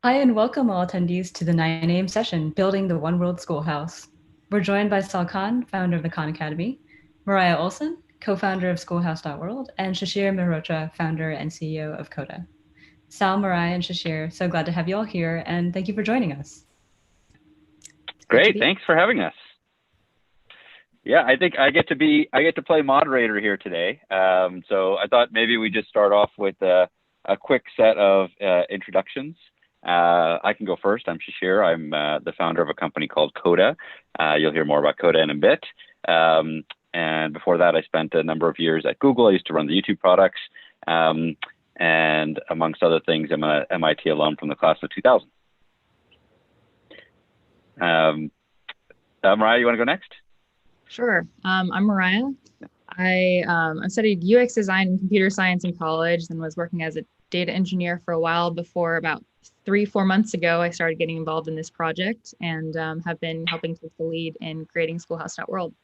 Hi, and welcome all attendees to the 9 a.m. session, Building the One World Schoolhouse. We're joined by Sal Khan, founder of the Khan Academy, Mariah Olson, co-founder of schoolhouse.world, and Shishir Mehrotra, founder and CEO of Coda. Sal, Mariah, and Shishir, so glad to have you all here, and thank you for joining us. Great to Great, be. thanks for having us. Yeah, I think I get to play moderator here today. So I thought maybe we just start off with a quick set of introductions. I can go first. I'm Shishir. I'm the founder of a company called Coda. You'll hear more about Coda in a bit. And before that, I spent a number of years at Google. I used to run the YouTube products. And amongst other things, I'm an MIT alum from the class of 2000. Mariah, you want to go next? Sure. I'm Mariah. I studied UX design and computer science in college, and was working as a data engineer for a while before about 3-4 months ago, I started getting involved in this project and have been helping take the lead in creating schoolhouse.world.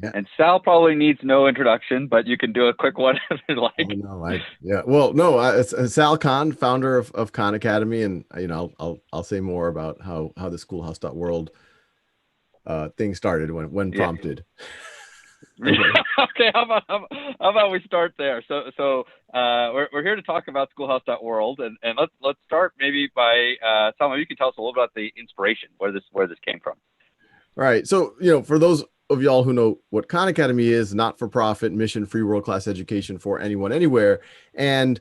Yeah. And Sal probably needs no introduction, but you can do a quick one if you like. It's Sal Khan, founder of Khan Academy, and I'll say more about how the schoolhouse.world thing started when prompted. Okay, how about we start there? So we're here to talk about schoolhouse.world, and let's start maybe by Sal, you can tell us a little about the inspiration, where this came from. Right. So for those of y'all who know what Khan Academy is, not-for-profit, mission-free, world-class education for anyone, anywhere. And,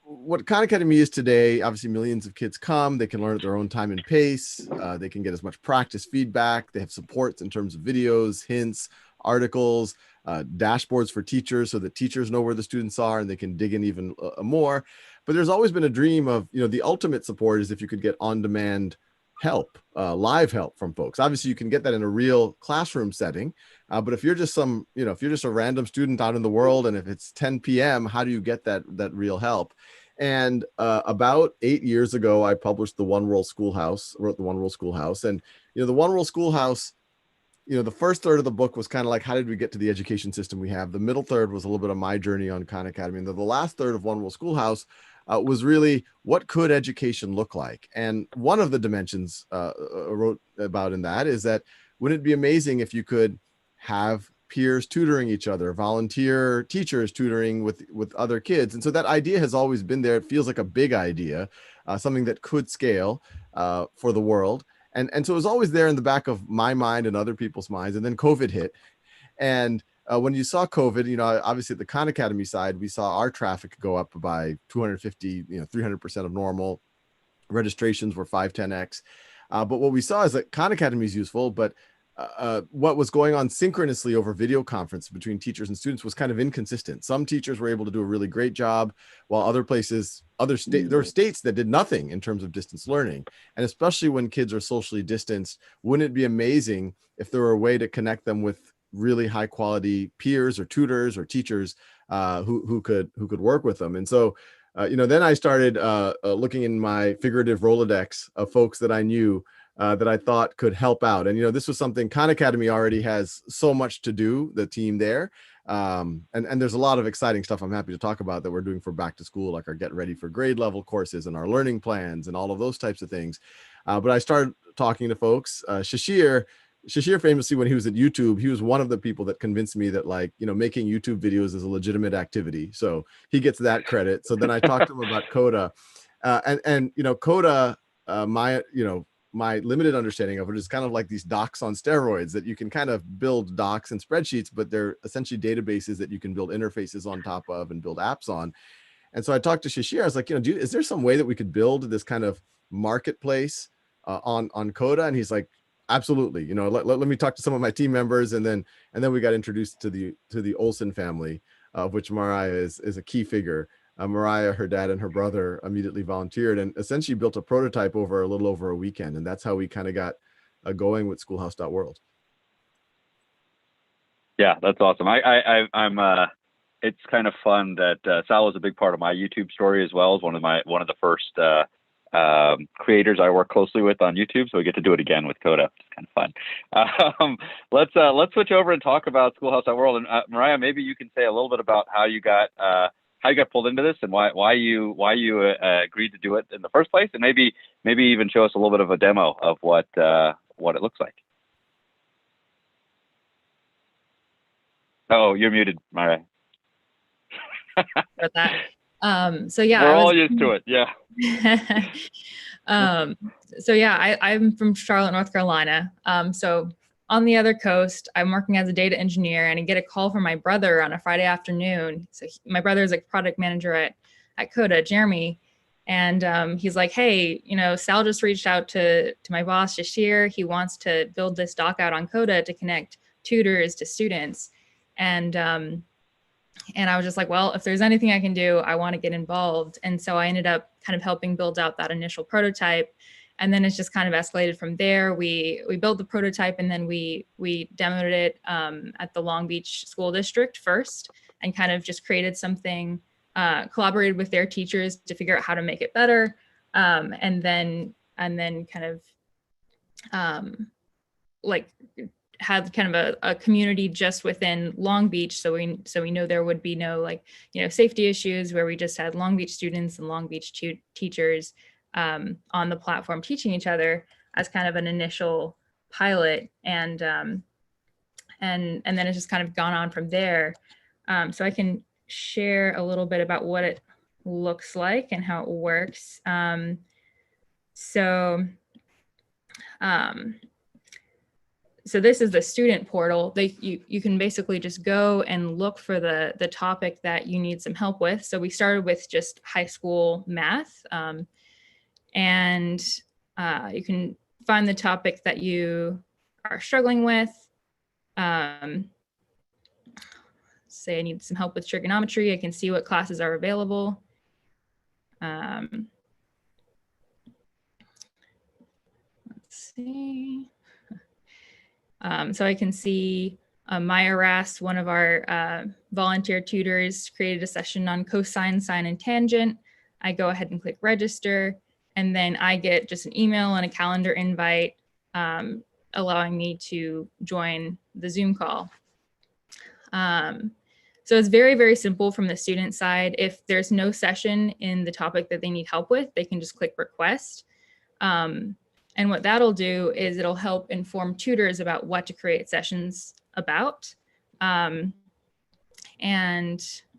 what Khan Academy is today, obviously millions of kids come, they can learn at their own time and pace. They can get as much practice feedback. They have supports in terms of videos, hints, articles, dashboards for teachers so that teachers know where the students are and they can dig in even more. But there's always been a dream of, the ultimate support is if you could get on-demand help, live help from folks. Obviously, you can get that in a real classroom setting, but if you're just if you're just a random student out in the world, and if it's 10 p.m., how do you get that real help? And about 8 years ago, I published the One World Schoolhouse, wrote the One World Schoolhouse, and the One World Schoolhouse. The first third of the book was kind of like, how did we get to the education system we have? The middle third was a little bit of my journey on Khan Academy, and the last third of One World Schoolhouse was really, what could education look like? And one of the dimensions I wrote about in that is that, wouldn't it be amazing if you could have peers tutoring each other, volunteer teachers tutoring with other kids? And so that idea has always been there. It feels like a big idea, something that could scale for the world. And so it was always there in the back of my mind and other people's minds. And then COVID hit. And when you saw COVID, obviously at the Khan Academy side, we saw our traffic go up by 250, 300% of normal. Registrations were 5-10x. But what we saw is that Khan Academy is useful, but what was going on synchronously over video conference between teachers and students was kind of inconsistent. Some teachers were able to do a really great job, while other places, there were states that did nothing in terms of distance learning. And especially when kids are socially distanced, wouldn't it be amazing if there were a way to connect them with really high quality peers or tutors or teachers who could work with them? And so, then I started looking in my figurative Rolodex of folks that I knew that I thought could help out. And, this was something Khan Academy already has so much to do, the team there. And there's a lot of exciting stuff I'm happy to talk about that we're doing for back to school, like our get ready for grade level courses and our learning plans and all of those types of things. But I started talking to folks. Shishir famously, when he was at YouTube, he was one of the people that convinced me that, making YouTube videos is a legitimate activity. So he gets that credit. So then I talked to him about Coda, and Coda, my limited understanding of it is kind of like these docs on steroids, that you can kind of build docs and spreadsheets, but they're essentially databases that you can build interfaces on top of and build apps on. And so I talked to Shishir. I was like, is there some way that we could build this kind of marketplace on Coda? And he's like, absolutely. Let me talk to some of my team members, and then we got introduced to the Olson family, of which Mariah is a key figure. Mariah, her dad, and her brother immediately volunteered and essentially built a prototype over a little over a weekend, and that's how we kind of got going with schoolhouse.world. Yeah, that's awesome. I'm it's kind of fun that Sal was a big part of my YouTube story as well, as one of the first creators I work closely with on YouTube, so we get to do it again with Coda. It's kind of fun. Let's switch over and talk about schoolhouse.world. And Mariah, maybe you can say a little bit about how how you got pulled into this and why you agreed to do it in the first place, and maybe even show us a little bit of a demo of what it looks like. Oh, you're muted, Mariah. For that. So yeah, we're all used to it. Yeah. So yeah, I'm from Charlotte, North Carolina. So on the other coast, I'm working as a data engineer, and I get a call from my brother on a Friday afternoon. So my brother is a product manager at Coda, Jeremy. And he's like, hey, Sal just reached out to my boss, Shishir. He wants to build this doc out on Coda to connect tutors to students. And I was just like, well, if there's anything I can do, I want to get involved. And so I ended up kind of helping build out that initial prototype. And then it's just kind of escalated from there. We built the prototype, and then we demoed it at the Long Beach School District first, and kind of just created something, collaborated with their teachers to figure out how to make it better. And then kind of like had kind of a community just within Long Beach. So we know there would be no safety issues, where we just had Long Beach students and Long Beach teachers on the platform teaching each other as kind of an initial pilot. And then it's just kind of gone on from there. So I can share a little bit about what it looks like and how it works. So this is the student portal. You can basically just go and look for the topic that you need some help with. So we started with just high school math, and you can find the topic that you are struggling with. Say I need some help with trigonometry. I can see what classes are available. Let's see. So I can see Maya Rast, one of our volunteer tutors, created a session on cosine, sine, and tangent. I go ahead and click register, and then I get just an email and a calendar invite allowing me to join the Zoom call. So it's very, very simple from the student side. If there's no session in the topic that they need help with, they can just click request. And what that'll do is it'll help inform tutors about what to create sessions about. And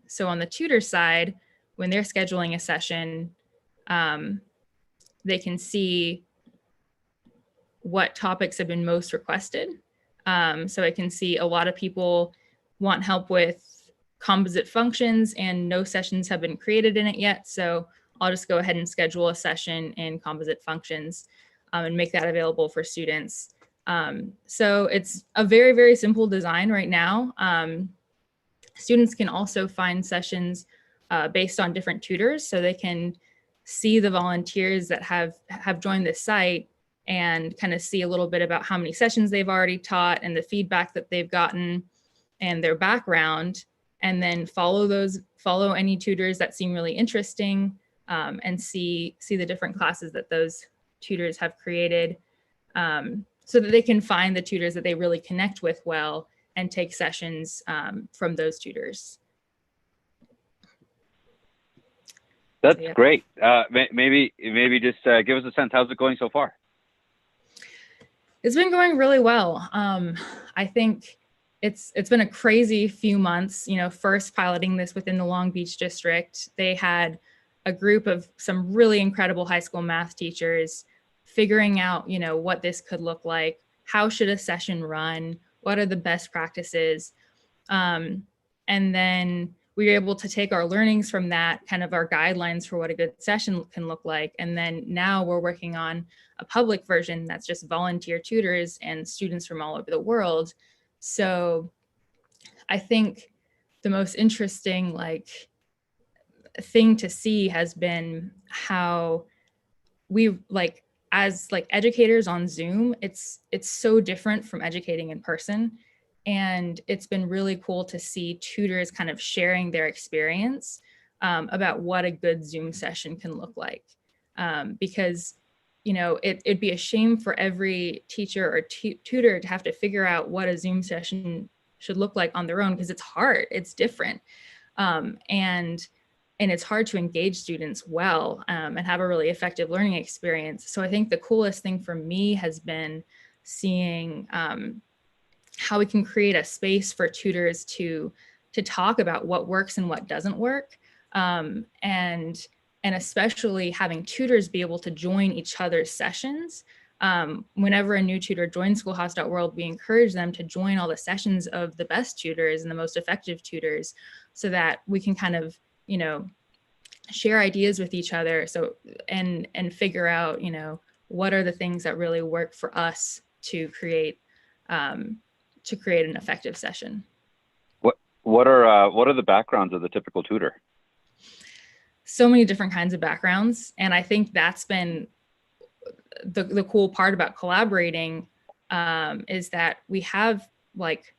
so on the tutor side, when they're scheduling a session, they can see what topics have been most requested. So I can see a lot of people want help with composite functions, and no sessions have been created in it yet. So I'll just go ahead and schedule a session in composite functions and make that available for students. So it's a very, very simple design right now. Students can also find sessions based on different tutors, so they can see the volunteers that have joined the site and kind of see a little bit about how many sessions they've already taught and the feedback that they've gotten and their background, and then follow any tutors that seem really interesting, and see the different classes that those tutors have created, so that they can find the tutors that they really connect with well and take sessions from those tutors. That's great. Maybe just give us a sense. How's it going so far? It's been going really well. I think it's been a crazy few months. First piloting this within the Long Beach district, they had a group of some really incredible high school math teachers figuring out, what this could look like. How should a session run? What are the best practices? And then we were able to take our learnings from that, kind of our guidelines for what a good session can look like. And then now we're working on a public version that's just volunteer tutors and students from all over the world. So I think the most interesting thing to see has been how we as educators on Zoom, it's so different from educating in person. And it's been really cool to see tutors kind of sharing their experience about what a good Zoom session can look like. Because, it'd be a shame for every teacher or tutor to have to figure out what a Zoom session should look like on their own, because it's hard, it's different. And and it's hard to engage students well and have a really effective learning experience. So I think the coolest thing for me has been seeing how we can create a space for tutors to talk about what works and what doesn't work, and especially having tutors be able to join each other's sessions. Whenever a new tutor joins schoolhouse.world, we encourage them to join all the sessions of the best tutors and the most effective tutors, so that we can kind of, share ideas with each other. So, and figure out, what are the things that really work for us to create an effective session. What are the backgrounds of the typical tutor? So many different kinds of backgrounds. And I think that's been the cool part about collaborating, is that we have like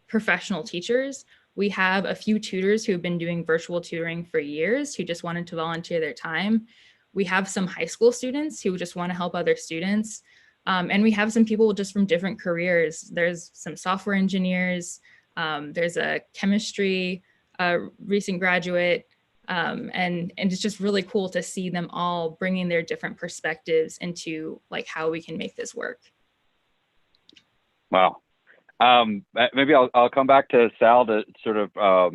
professional teachers. We have a few tutors who have been doing virtual tutoring for years who just wanted to volunteer their time. We have some high school students who just want to help other students. And we have some people just from different careers. There's some software engineers. There's a chemistry recent graduate. And it's just really cool to see them all bringing their different perspectives into like how we can make this work. Wow. Maybe I'll come back to Sal to sort of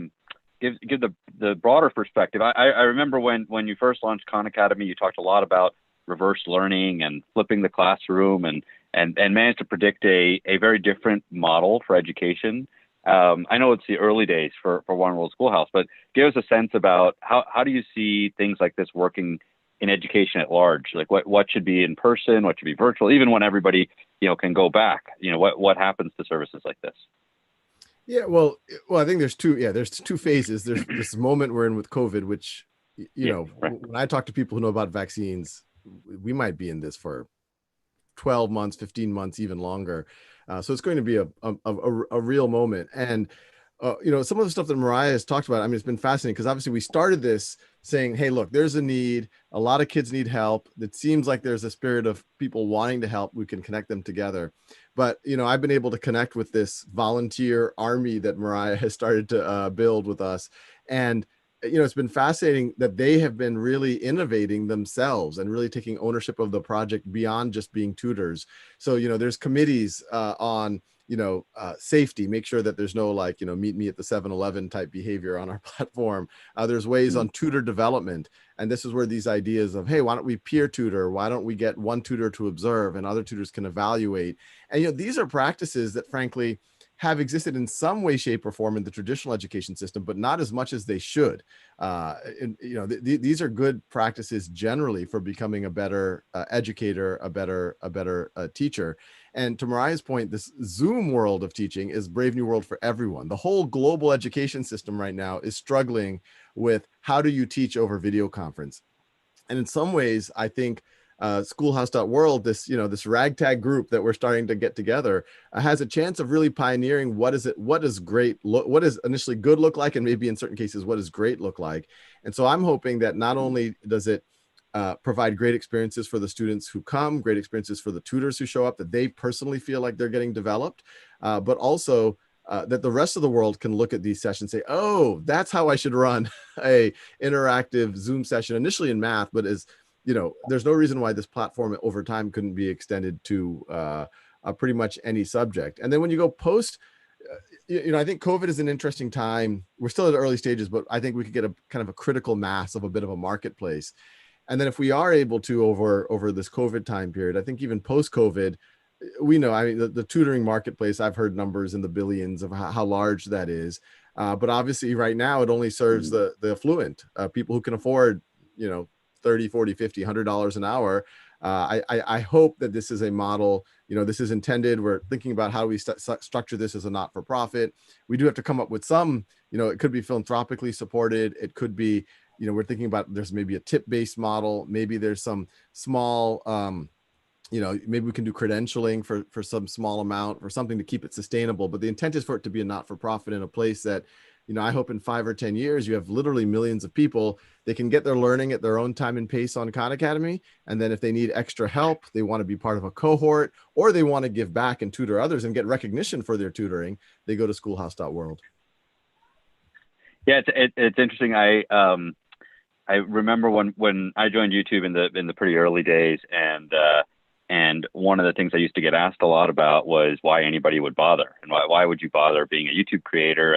give the broader perspective. I remember when you first launched Khan Academy, you talked a lot about reverse learning and flipping the classroom, and managed to predict a very different model for education. I know it's the early days for One World Schoolhouse, but give us a sense about how do you see things like this working in education at large? Like what should be in person, what should be virtual, even when everybody can go back. What happens to services like this? Yeah, well, I think there's two phases. There's this moment we're in with COVID, which Right. When I talk to people who know about vaccines, we might be in this for 12 months, 15 months, even longer. So it's going to be a real moment. And some of the stuff that Mariah has talked about, I mean, it's been fascinating because obviously we started this saying, hey, look, there's a need. A lot of kids need help. It seems like there's a spirit of people wanting to help. We can connect them together. But, I've been able to connect with this volunteer army that Mariah has started to build with us. And, it's been fascinating that they have been really innovating themselves and really taking ownership of the project beyond just being tutors. So, there's committees on safety, make sure that there's no meet me at the 7-Eleven type behavior on our platform. There's ways on tutor development. And this is where these ideas of, hey, why don't we peer tutor? Why don't we get one tutor to observe and other tutors can evaluate? And, these are practices that frankly have existed in some way, shape, or form in the traditional education system, but not as much as they should. These are good practices generally for becoming a better educator, a better teacher. And to Mariah's point, this Zoom world of teaching is Brave New World for everyone. The whole global education system right now is struggling with how do you teach over video conference. And in some ways, I think schoolhouse.world, this ragtag group that we're starting to get together has a chance of really pioneering what does initially good look like, and maybe in certain cases, what does great look like. And so I'm hoping that not only does it provide great experiences for the students who come, great experiences for the tutors who show up, that they personally feel like they're getting developed, but also that the rest of the world can look at these sessions and say, oh, that's how I should run a interactive Zoom session, initially in math, but there's no reason why this platform over time couldn't be extended to pretty much any subject. And then when you go post, I think COVID is an interesting time. We're still at the early stages, but I think we could get a kind of a critical mass of a bit of a marketplace. And then if we are able to over this COVID time period, I think even post-COVID, we know, I mean, the tutoring marketplace, I've heard numbers in the billions of how large that is. But obviously right now it only serves the affluent, people who can afford, $30, $40, $50, $100 an hour. I hope that this is a model, this is intended. We're thinking about how we structure this as a not-for-profit. We do have to come up with some, it could be philanthropically supported. It could be, we're thinking about there's maybe a tip-based model. Maybe there's some small, maybe we can do credentialing for some small amount or something to keep it sustainable. But the intent is for it to be a not-for-profit in a place that, I hope in 5 or 10 years, you have literally millions of people. They can get their learning at their own time and pace on Khan Academy. And then if they need extra help, they want to be part of a cohort, or they want to give back and tutor others and get recognition for their tutoring, they go to schoolhouse.world. Yeah, it's interesting. I remember when I joined YouTube in the pretty early days, and one of the things I used to get asked a lot about was why anybody would bother, and why would you bother being a YouTube creator,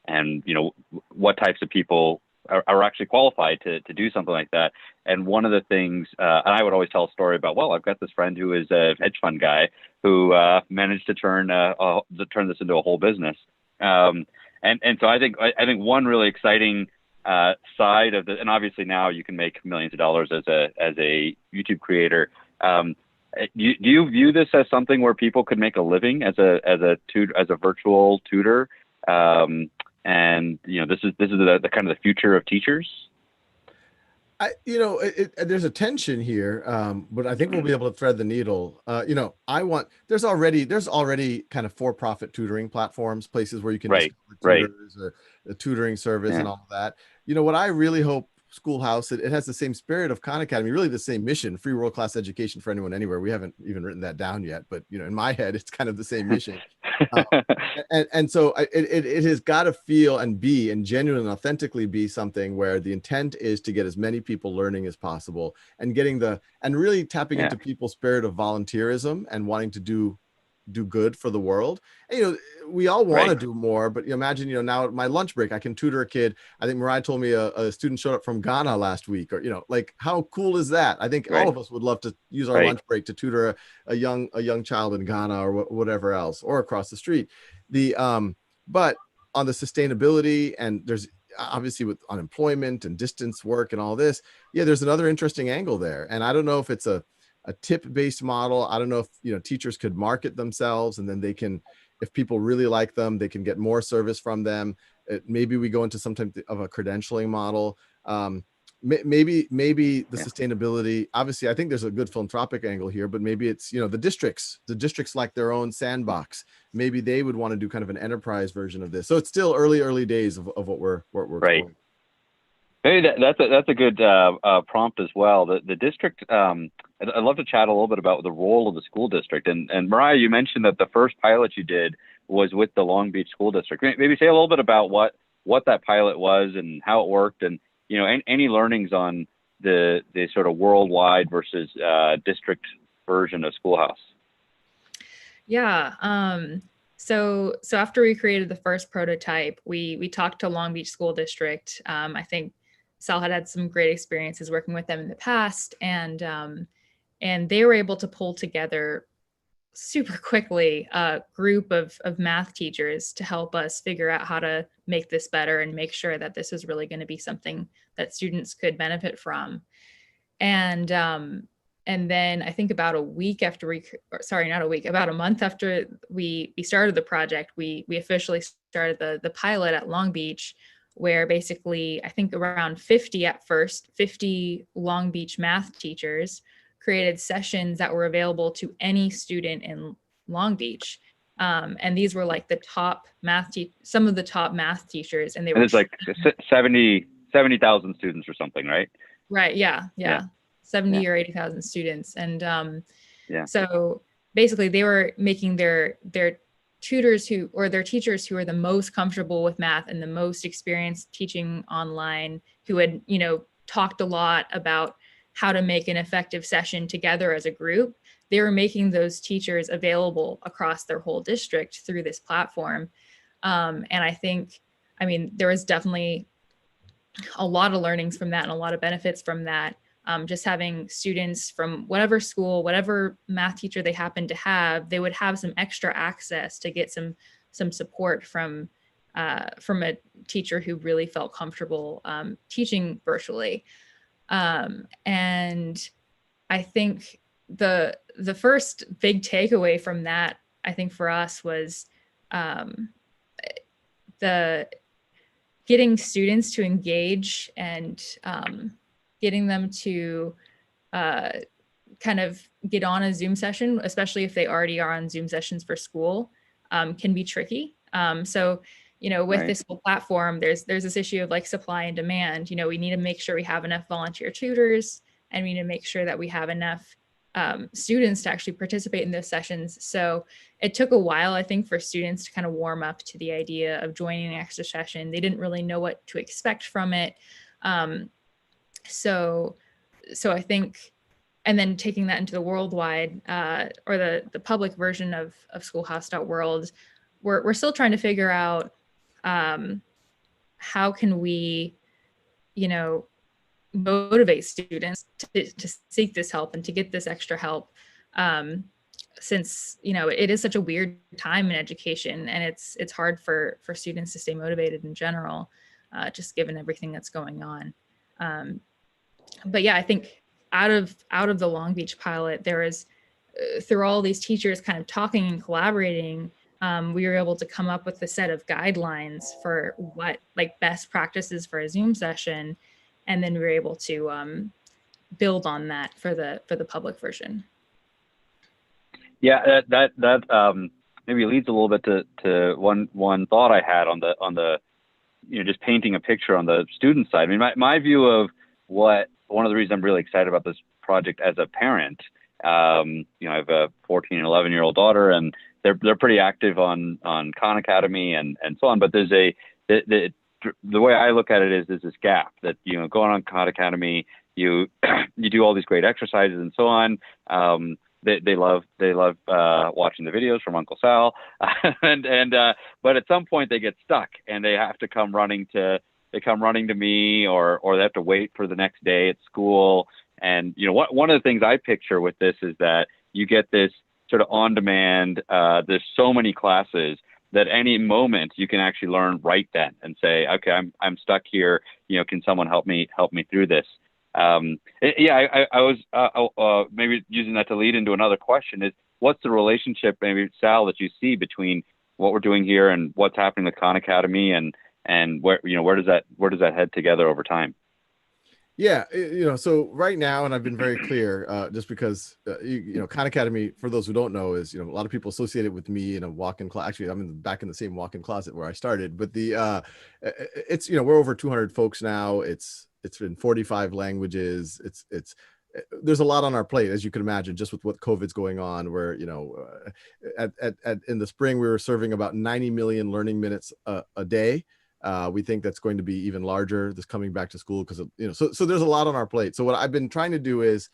and you know, what types of people are actually qualified to do something like that. And one of the things, and I would always tell a story about, well, I've got this friend who is a hedge fund guy who managed to turn this into a whole business. And so I think one really exciting side of the, and obviously now you can make millions of dollars as a YouTube creator. Do you view this as something where people could make a living as a virtual tutor? And you know, this is the kind of the future of teachers. You know, there's a tension here, but I think we'll be able to thread the needle. You know, there's already kind of for-profit tutoring platforms, places where you can discover tutors, or a tutoring service and all of that. You know, what I really hope Schoolhouse, it has the same spirit of Khan Academy, really the same mission: free world-class education for anyone, anywhere. We haven't even written that down yet, but you know, in my head, it's kind of the same mission. And so it has got to feel and be and genuinely and authentically be something where the intent is to get as many people learning as possible, and really tapping into people's spirit of volunteerism and wanting to do good for the world. And, you know, we all want to do more, but you imagine, you know, now at my lunch break, I can tutor a kid. I think Mariah told me a student showed up from Ghana last week, or, you know, like, how cool is that? I think all of us would love to use our lunch break to tutor a young child in Ghana or whatever else, or across the street. But on the sustainability, and there's obviously with unemployment and distance work and all this, there's another interesting angle there. And I don't know if it's a tip-based model. I don't know if, you know, teachers could market themselves, and then they can, if people really like them, they can get more service from them. Maybe we go into some type of a credentialing model. Maybe the sustainability, obviously I think there's a good philanthropic angle here, but maybe it's, you know, the districts like their own sandbox. Maybe they would want to do kind of an enterprise version of this. So it's still early days of what we're exploring. Maybe that's a good prompt as well. The district, I'd love to chat a little bit about the role of the school district. And Mariah, you mentioned that the first pilot you did was with the Long Beach School District. Maybe say a little bit about what that pilot was and how it worked, and, you know, any learnings on the sort of worldwide versus district version of Schoolhouse. Yeah. So after we created the first prototype, we talked to Long Beach School District. I think Sal had some great experiences working with them in the past, and they were able to pull together super quickly a group of math teachers to help us figure out how to make this better and make sure that this is really going to be something that students could benefit from. And then I think about a month after we started the project, we officially started the pilot at Long Beach, where basically I think around 50 Long Beach math teachers created sessions that were available to any student in Long Beach. And these were like the top some of the top math teachers. And it's like 70,000 students or something, right? Right. Yeah. 70 or 80,000 students. And so basically they were making their teachers who are the most comfortable with math and the most experienced teaching online, who had, you know, talked a lot about how to make an effective session together as a group. They were making those teachers available across their whole district through this platform. And I mean, there was definitely a lot of learnings from that and a lot of benefits from that. Just having students from whatever school, whatever math teacher they happen to have, they would have some extra access to get some support from a teacher who really felt comfortable teaching virtually. And I think the first big takeaway from that, I think for us, was the getting students to engage and getting them to kind of get on a Zoom session, especially if they already are on Zoom sessions for school, can be tricky. So, you know, with this whole platform, there's this issue of like supply and demand. You know, we need to make sure we have enough volunteer tutors, and we need to make sure that we have enough students to actually participate in those sessions. So it took a while, I think, for students to kind of warm up to the idea of joining an extra session. They didn't really know what to expect from it. So I think, and then taking that into the worldwide or the public version of schoolhouse.world, we're still trying to figure out how can we, motivate students to seek this help and to get this extra help, since it is such a weird time in education, and it's hard for students to stay motivated in general, just given everything that's going on. But yeah, I think out of the Long Beach pilot, there is through all these teachers kind of talking and collaborating, we were able to come up with a set of guidelines for what like best practices for a Zoom session, and then we were able to build on that for the public version. Yeah, that maybe leads a little bit to one thought I had on the just painting a picture on the student side. I mean, my view of one of the reasons I'm really excited about this project as a parent, I have a 14 and 11-year-old daughter, and they're pretty active on Khan Academy and so on. But there's the way I look at it is there's this gap that, going on Khan Academy, you do all these great exercises and so on. They love watching the videos from Uncle Sal, but at some point they get stuck and they have to come running to me, or they have to wait for the next day at school. And one of the things I picture with this is that you get this sort of on demand. There's so many classes that any moment you can actually learn right then and say, okay, I'm stuck here. Can someone help me through this? I was maybe using that to lead into another question is, what's the relationship, maybe Sal, that you see between what we're doing here and what's happening with Khan Academy, and where does that head together over time? Yeah, so right now, and I've been very clear, just because Khan Academy, for those who don't know, is a lot of people associate it with me in a walk-in closet. Actually, I'm back in the same walk-in closet where I started, but it's we're over 200 folks now. It's in 45 languages. There's a lot on our plate, as you can imagine, just with what COVID's going on, where in the spring we were serving about 90 million learning minutes a day. We think that's going to be even larger this coming back to school, because so there's a lot on our plate. So what I've been trying to do is,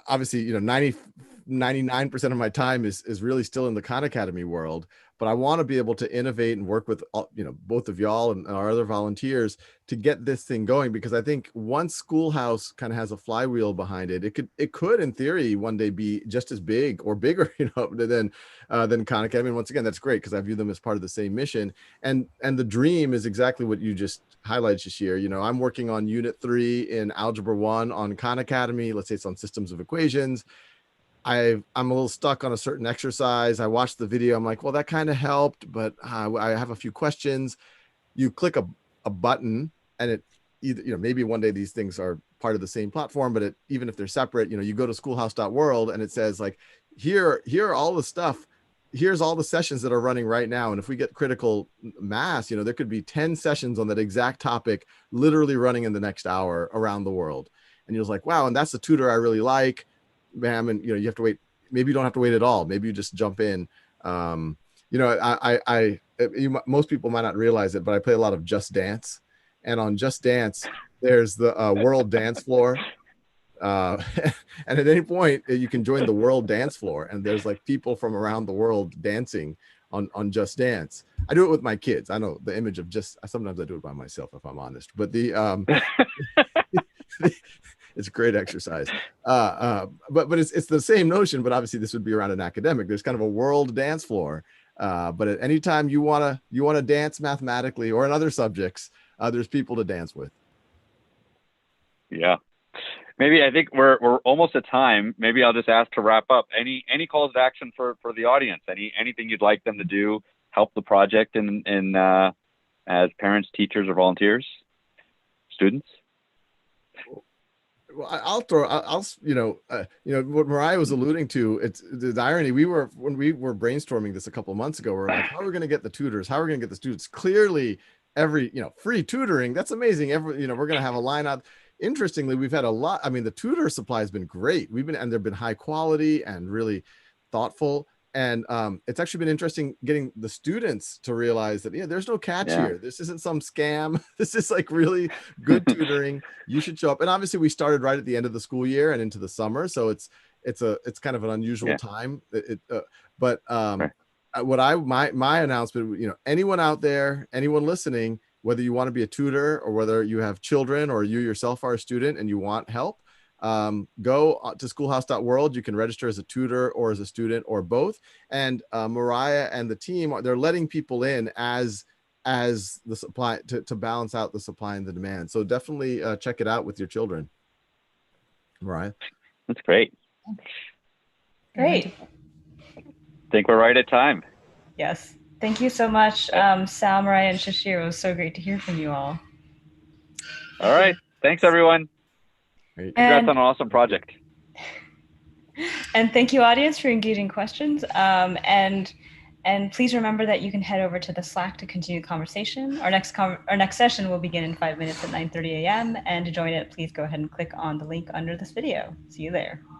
obviously 99% of my time is really still in the Khan Academy world, but I want to be able to innovate and work with both of y'all and our other volunteers to get this thing going, because I think once Schoolhouse kind of has a flywheel behind it, it could in theory one day be just as big or bigger than Khan Academy. And once again, that's great, because I view them as part of the same mission, and the dream is exactly what you just highlighted, Shishir. I'm working on Unit 3 in Algebra 1 on Khan Academy. Let's say it's on systems of equations. I'm a little stuck on a certain exercise. I watched the video. I'm like, well, that kind of helped, but I have a few questions. You click a button, and it either, maybe one day these things are part of the same platform, but even if they're separate, you go to schoolhouse.world and it says like, here are all the stuff. Here's all the sessions that are running right now. And if we get critical mass, there could be 10 sessions on that exact topic, literally running in the next hour around the world. And you're like, wow. And that's the tutor I really like. Bam. And, you have to wait. Maybe you don't have to wait at all. Maybe you just jump in. Most people might not realize it, but I play a lot of Just Dance, and on Just Dance, there's the world dance floor. And at any point you can join the world dance floor, and there's like people from around the world dancing on Just Dance. I do it with my kids. I know the image of sometimes I do it by myself, if I'm honest, but it's a great exercise. But it's the same notion, but obviously this would be around an academic. There's kind of a world dance floor. But at any time you want to dance mathematically or in other subjects, there's people to dance with. Yeah. Maybe I think we're almost at time. Maybe I'll just ask to wrap up. Any calls to action for the audience? Anything you'd like them to do, help the project in as parents, teachers, or volunteers, students? Well, what Mariah was alluding to, it's the irony. When we were brainstorming this a couple of months ago, we're like, how are we going to get the tutors? How are we going to get the students? Clearly, free tutoring. That's amazing. We're going to have a line out. Interestingly, we've had a lot. I mean, the tutor supply has been great. And they've been high quality and really thoughtful. And it's actually been interesting getting the students to realize that, yeah, there's no catch here. This isn't some scam. This is like really good tutoring. You should show up. And obviously we started right at the end of the school year and into the summer. So it's kind of an unusual time. But my announcement, you know, anyone out there, anyone listening, whether you want to be a tutor or whether you have children or you yourself are a student and you want help, go to schoolhouse.world. You can register as a tutor or as a student or both. And Mariah and the team, they're letting people in as the supply to balance out the supply and the demand. So definitely check it out with your children. Mariah. That's great. Great. I think we're right at time. Yes. Thank you so much, Sal, Mariah, and Shishir. It was so great to hear from you all. All right. Thanks, everyone. Congrats on an awesome project. And thank you, audience, for engaging questions. And please remember that you can head over to the Slack to continue the conversation. Our next session will begin in 5 minutes at 9:30 a.m. And to join it, please go ahead and click on the link under this video. See you there.